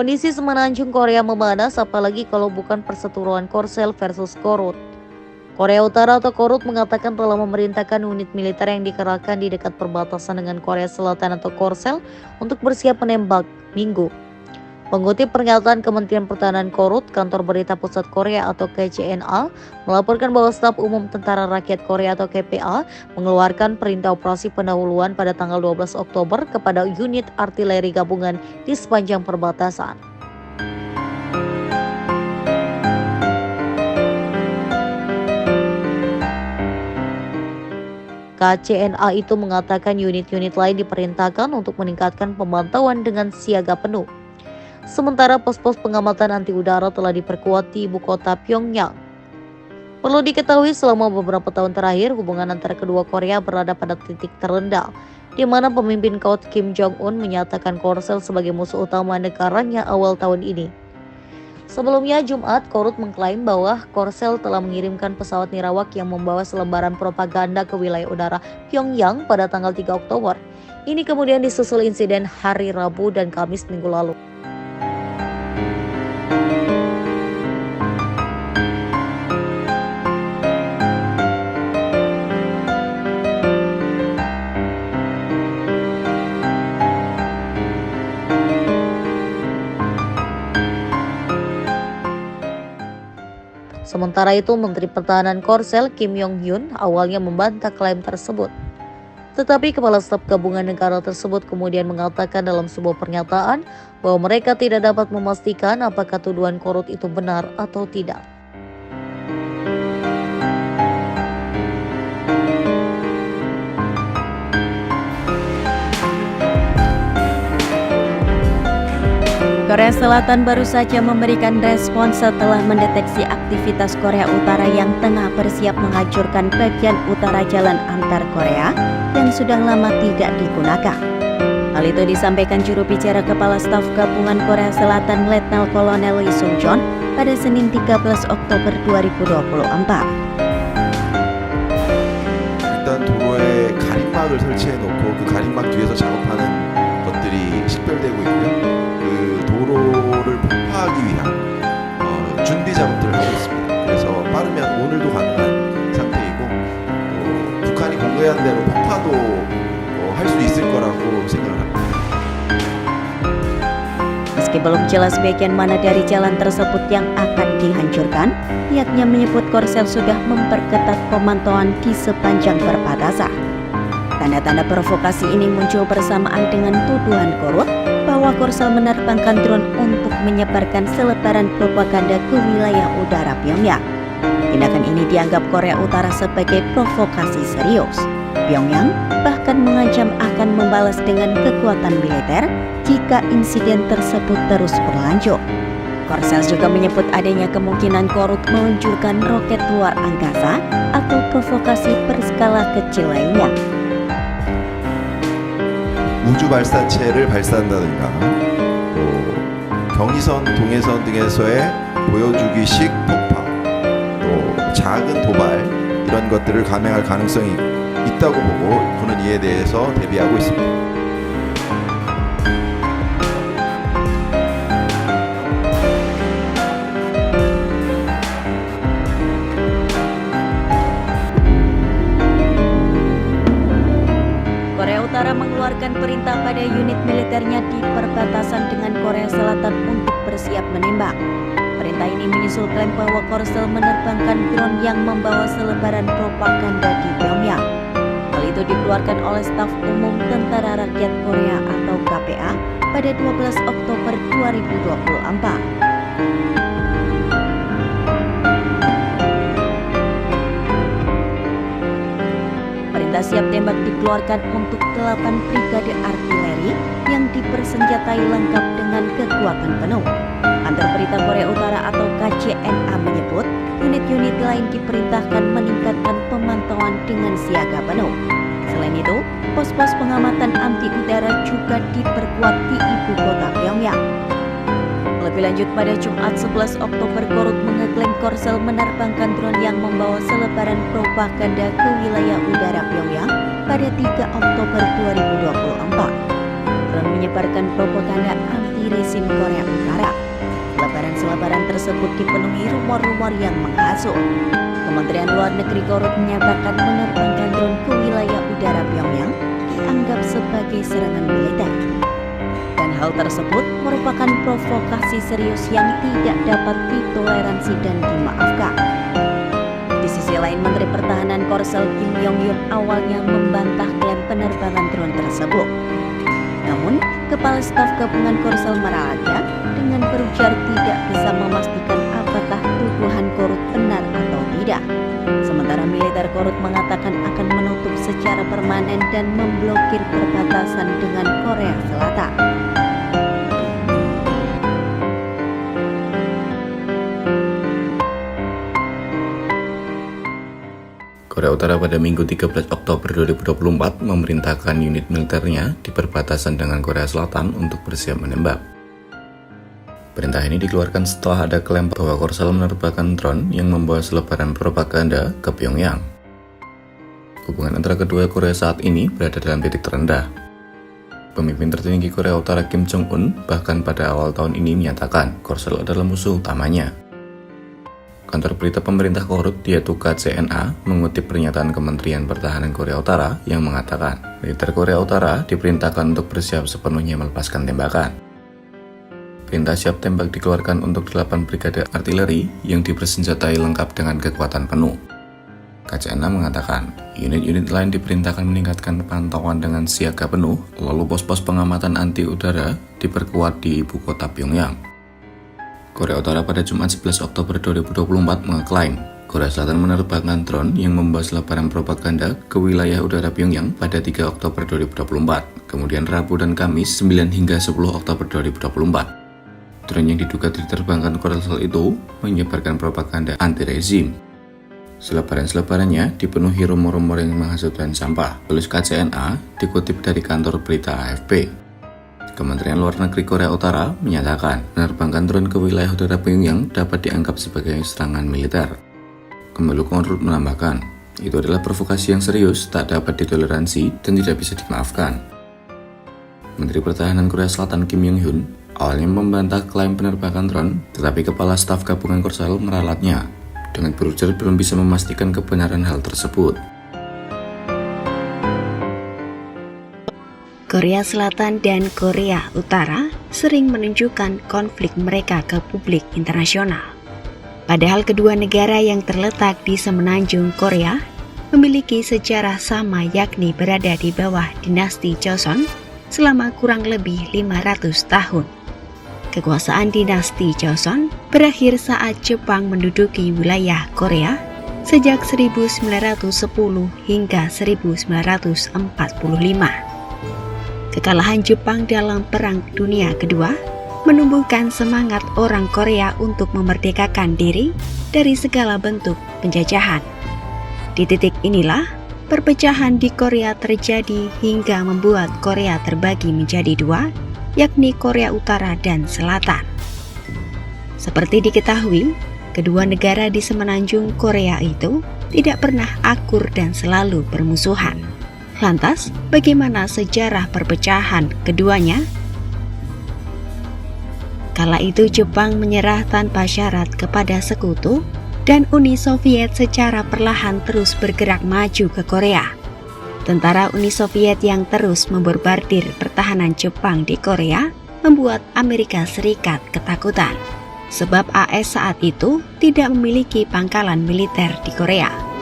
Kondisi semenanjung Korea memanas, apalagi kalau bukan perseteruan Korsel versus Korut. Korea Utara atau Korut mengatakan telah memerintahkan unit militer yang dikerahkan di dekat perbatasan dengan Korea Selatan atau Korsel untuk bersiap menembak Minggu. Mengutip pernyataan Kementerian Pertahanan Korut, Kantor Berita Pusat Korea atau KCNA melaporkan bahwa Staf Umum Tentara Rakyat Korea atau KPA mengeluarkan perintah operasi pendahuluan pada tanggal 12 Oktober kepada unit artileri gabungan di sepanjang perbatasan. KCNA itu mengatakan unit-unit lain diperintahkan untuk meningkatkan pemantauan dengan siaga penuh. Sementara pos-pos pengamatan anti udara telah diperkuat di ibu kota Pyongyang. Perlu diketahui selama beberapa tahun terakhir hubungan antara kedua Korea berada pada titik terendah, di mana pemimpin KOT Kim Jong-un menyatakan Korsel sebagai musuh utama negaranya awal tahun ini. Sebelumnya Jumat, Korut mengklaim bahwa Korsel telah mengirimkan pesawat nirawak yang membawa selebaran propaganda ke wilayah udara Pyongyang pada tanggal 3 Oktober. Ini kemudian disusul insiden hari Rabu dan Kamis minggu lalu. Sementara itu, Menteri Pertahanan Korsel Kim Yong-hyun awalnya membantah klaim tersebut. Tetapi Kepala Staf Gabungan Negara tersebut kemudian mengatakan dalam sebuah pernyataan bahwa mereka tidak dapat memastikan apakah tuduhan Korut itu benar atau tidak. Korea Selatan baru saja memberikan respons setelah mendeteksi aktivitas Korea Utara yang tengah bersiap menghancurkan bagian utara jalan antar Korea yang sudah lama tidak digunakan. Hal itu disampaikan juru bicara Kepala Staf Gabungan Korea Selatan Letnan Kolonel Lee Sung-jun pada Senin 13 Oktober 2024. 일단 도로에 가림막을 설치해놓고 그 가림막 뒤에서 작업하는 것들이 식별되고 있고요. 도로를 폭파하기 위한 준비 작업들을 하고 있습니다. 그래서 빠르면 오늘도 가능한 상태이고 북한이 공개한 대로 폭파도 할 수 있을 거라고 생각을 합니다. Meski belum jelas bagian mana dari jalan tersebut yang akan dihancurkan, pihaknya menyebut Korsel sudah memperketat pemantauan di sepanjang perbatasan. Tanda-tanda provokasi ini muncul bersamaan dengan tuduhan Korut bahwa Korsel menerbangkan drone untuk menyebarkan selebaran propaganda ke wilayah udara Pyongyang. Tindakan ini dianggap Korea Utara sebagai provokasi serius. Pyongyang bahkan mengancam akan membalas dengan kekuatan militer jika insiden tersebut terus berlanjut. Korsel juga menyebut adanya kemungkinan Korut meluncurkan roket luar angkasa atau provokasi berskala kecil lainnya. 우주 발사체를 발사한다든가 또 경의선, 동해선 등에서의 보여주기식 폭파, 또 작은 도발 이런 것들을 감행할 가능성이 있다고 보고 저는 이에 대해서 대비하고 있습니다. Utara mengeluarkan perintah pada unit militernya di perbatasan dengan Korea Selatan untuk bersiap menembak. Perintah ini menyusul klaim bahwa Korsel menerbangkan drone yang membawa selebaran propaganda di Pyongyang. Hal itu dikeluarkan oleh Staf Umum Tentara Rakyat Korea atau KPA pada 12 Oktober 2024. Siap tembak dikeluarkan untuk 8 brigade artileri yang dipersenjatai lengkap dengan kekuatan penuh. Kantor Berita Korea Utara atau KCNA menyebut unit-unit lain diperintahkan meningkatkan pemantauan dengan siaga penuh. Selain itu, pos-pos pengamatan anti udara juga diperkuat di ibu kota Pyongyang. Lebih lanjut, pada Jumat 11 Oktober, Korut mengeklaim Korsel menerbangkan drone yang membawa selebaran propaganda ke wilayah udara Pyongyang pada 3 Oktober 2024. Drone menyebarkan propaganda anti rezim Korea Utara. Selebaran tersebut dipenuhi rumor-rumor yang menghasut. Kementerian Luar Negeri Korut menyatakan menerbangkan drone ke wilayah udara Pyongyang dianggap sebagai serangan militer. Dan hal tersebut merupakan provokasi serius yang tidak dapat ditoleransi dan dimaafkan. Di sisi lain, Menteri Pertahanan Korsel Kim Yong-hyun awalnya membantah klaim penerbangan drone tersebut. Namun, Kepala Staf Gabungan Korsel Maraga dengan berujar tidak bisa memastikan apakah tuduhan Korut benar atau tidak. Sementara militer Korut mengatakan akan menutup secara permanen dan memblokir perbatasan dengan Korea Selatan. Korea Utara pada Minggu 13 Oktober 2024 memerintahkan unit militernya di perbatasan dengan Korea Selatan untuk bersiap menembak. Perintah ini dikeluarkan setelah ada klaim bahwa Korsel menerbangkan drone yang membawa selebaran propaganda ke Pyongyang. Hubungan antara kedua Korea saat ini berada dalam titik terendah. Pemimpin tertinggi Korea Utara Kim Jong-un bahkan pada awal tahun ini menyatakan Korsel adalah musuh utamanya. Kantor berita pemerintah Korut yaitu KCNA mengutip pernyataan Kementerian Pertahanan Korea Utara yang mengatakan militer Korea Utara diperintahkan untuk bersiap sepenuhnya melepaskan tembakan. Perintah siap tembak dikeluarkan untuk 8 brigade artileri yang dipersenjatai lengkap dengan kekuatan penuh. KCNA mengatakan unit-unit lain diperintahkan meningkatkan pantauan dengan siaga penuh, lalu pos-pos pengamatan anti udara diperkuat di ibu kota Pyongyang. Korea Utara pada Jumat 11 Oktober 2024 mengeklaim Korea Selatan menerbangkan drone yang membawa selebaran propaganda ke wilayah udara Pyongyang pada 3 Oktober 2024, kemudian Rabu dan Kamis 9 hingga 10 Oktober 2024. Drone yang diduga diterbangkan Korsel itu menyebarkan propaganda anti-rezim. Selebaran-selebarannya dipenuhi rumor-rumor yang menghasut dan sampah, tulis KCNA dikutip dari kantor berita AFP. Kementerian Luar Negeri Korea Utara menyatakan menerbangkan drone ke wilayah udara Pyongyang dapat dianggap sebagai serangan militer. Kemenlu Korut menambahkan, itu adalah provokasi yang serius, tak dapat ditoleransi dan tidak bisa dimaafkan. Menteri Pertahanan Korea Selatan Kim Yong-hyun awalnya membantah klaim penerbangan drone, tetapi Kepala Staf Gabungan Korsel meralatnya dengan berujar belum bisa memastikan kebenaran hal tersebut. Korea Selatan dan Korea Utara sering menunjukkan konflik mereka ke publik internasional. Padahal kedua negara yang terletak di semenanjung Korea memiliki sejarah sama, yakni berada di bawah dinasti Joseon selama kurang lebih 500 tahun. Kekuasaan dinasti Joseon berakhir saat Jepang menduduki wilayah Korea sejak 1910 hingga 1945. Kekalahan Jepang dalam Perang Dunia Kedua menumbuhkan semangat orang Korea untuk memerdekakan diri dari segala bentuk penjajahan. Di titik inilah, perpecahan di Korea terjadi hingga membuat Korea terbagi menjadi dua, yakni Korea Utara dan Selatan. Seperti diketahui, kedua negara di semenanjung Korea itu tidak pernah akur dan selalu bermusuhan. Lantas, bagaimana sejarah perpecahan keduanya? Kala itu Jepang menyerah tanpa syarat kepada sekutu dan Uni Soviet secara perlahan terus bergerak maju ke Korea. Tentara Uni Soviet yang terus memborbardir pertahanan Jepang di Korea membuat Amerika Serikat ketakutan, sebab AS saat itu tidak memiliki pangkalan militer di Korea.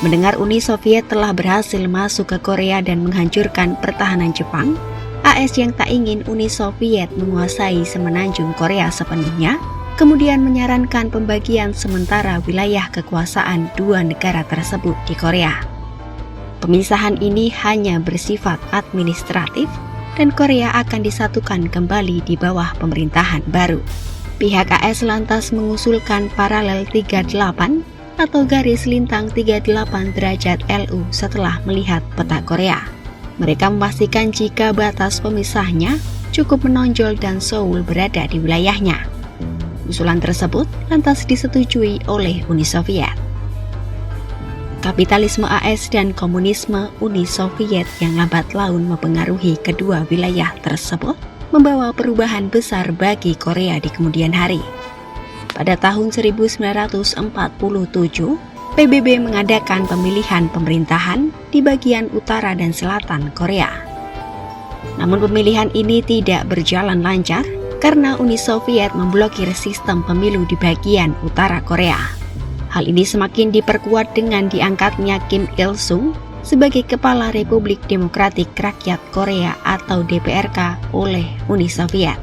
Mendengar Uni Soviet telah berhasil masuk ke Korea dan menghancurkan pertahanan Jepang, AS yang tak ingin Uni Soviet menguasai semenanjung Korea sepenuhnya, kemudian menyarankan pembagian sementara wilayah kekuasaan dua negara tersebut di Korea. Pemisahan ini hanya bersifat administratif dan Korea akan disatukan kembali di bawah pemerintahan baru. Pihak AS lantas mengusulkan paralel 38 atau garis lintang 38 derajat LU setelah melihat peta Korea. Mereka memastikan jika batas pemisahnya cukup menonjol dan Seoul berada di wilayahnya. Usulan tersebut lantas disetujui oleh Uni Soviet. Kapitalisme AS dan komunisme Uni Soviet yang lambat laun mempengaruhi kedua wilayah tersebut membawa perubahan besar bagi Korea di kemudian hari. Pada tahun 1947, PBB mengadakan pemilihan pemerintahan di bagian utara dan selatan Korea. Namun pemilihan ini tidak berjalan lancar karena Uni Soviet memblokir sistem pemilu di bagian utara Korea. Hal ini semakin diperkuat dengan diangkatnya Kim Il-sung sebagai Kepala Republik Demokratik Rakyat Korea atau DPRK oleh Uni Soviet.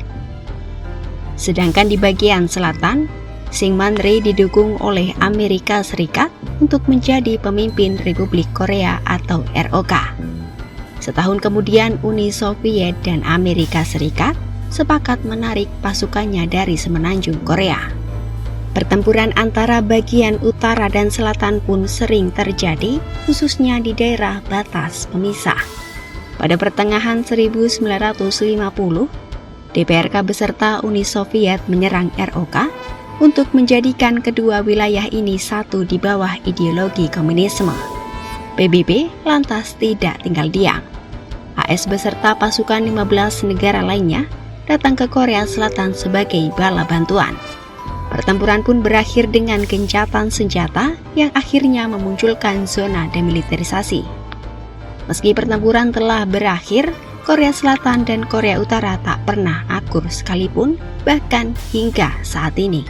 Sedangkan di bagian selatan, Syngman Rhee didukung oleh Amerika Serikat untuk menjadi pemimpin Republik Korea atau ROK. Setahun kemudian Uni Soviet dan Amerika Serikat sepakat menarik pasukannya dari semenanjung Korea. Pertempuran antara bagian utara dan selatan pun sering terjadi, khususnya di daerah batas pemisah. Pada pertengahan 1950, DPRK beserta Uni Soviet menyerang ROK untuk menjadikan kedua wilayah ini satu di bawah ideologi komunisme. PBB lantas tidak tinggal diam. AS beserta pasukan 15 negara lainnya datang ke Korea Selatan sebagai bala bantuan. Pertempuran pun berakhir dengan gencatan senjata yang akhirnya memunculkan zona demilitarisasi. Meski pertempuran telah berakhir, Korea Selatan dan Korea Utara tak pernah akur sekalipun, bahkan hingga saat ini.